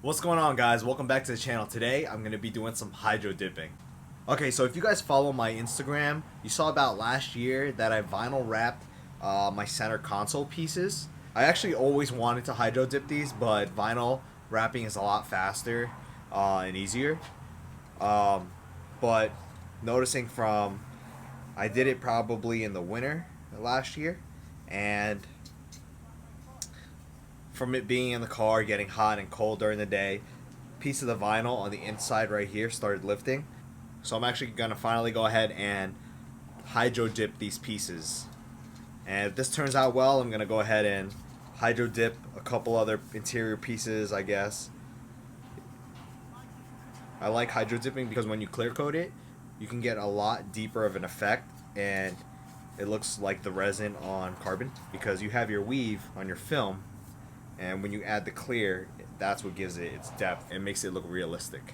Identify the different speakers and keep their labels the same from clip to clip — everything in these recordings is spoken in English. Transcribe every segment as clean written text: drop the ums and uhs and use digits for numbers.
Speaker 1: What's going on, guys? Welcome back to the channel. Today I'm going to be doing some hydro dipping. Okay, so if you guys follow my Instagram, you saw about last year that I vinyl wrapped my center console pieces. I actually always wanted to hydro dip these, but vinyl wrapping is a lot faster and easier. But noticing from, I did it probably in the winter last year, and from it being in the car, getting hot and cold during the day, piece of the vinyl on the inside right here started lifting. So I'm actually going to finally go ahead and hydro dip these pieces. And if this turns out well, I'm going to go ahead and hydro dip a couple other interior pieces, I guess. I like hydro dipping because when you clear coat it, you can get a lot deeper of an effect, and it looks like the resin on carbon because you have your weave on your film, and when you add the clear, that's what gives it its depth and makes it look realistic.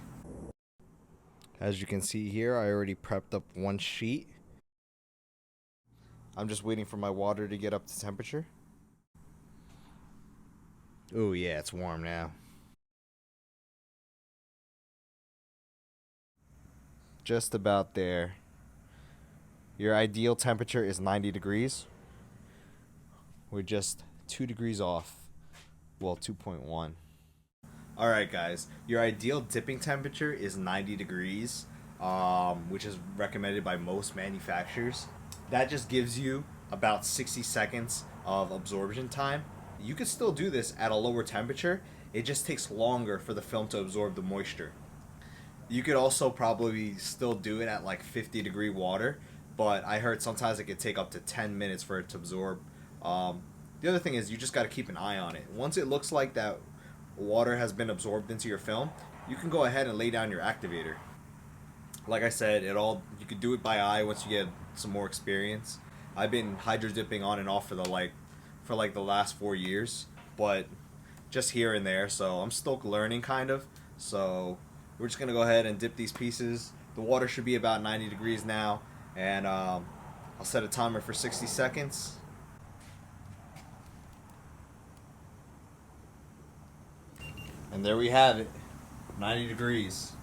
Speaker 1: As you can see here, I already prepped up one sheet. I'm just waiting for my water to get up to temperature. Oh yeah, it's warm now. Just about there. Your ideal temperature is 90 degrees. We're just 2 degrees off. Well, 2.1. Alright guys, your ideal dipping temperature is 90 degrees, which is recommended by most manufacturers. That just gives you about 60 seconds of absorption time. You could still do this at a lower temperature, it just takes longer for the film to absorb the moisture. You could also probably still do it at like 50-degree water, but I heard sometimes it could take up to 10 minutes for it to absorb. The other thing is you just got to keep an eye on it. Once it looks like that water has been absorbed into your film, you can go ahead and lay down your activator. Like I said, you could do it by eye once you get some more experience. I've been hydro dipping on and off for the last 4 years, but just here and there, so I'm still learning kind of. So we're just gonna go ahead and dip these pieces. The water should be about 90 degrees now, and I'll set a timer for 60 seconds. And there we have it, 90 degrees.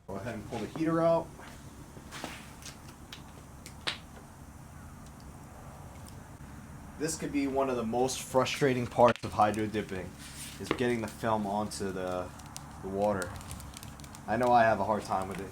Speaker 1: Go ahead and pull the heater out. This could be one of the most frustrating parts of hydro dipping, is getting the film onto the water. I know I have a hard time with it.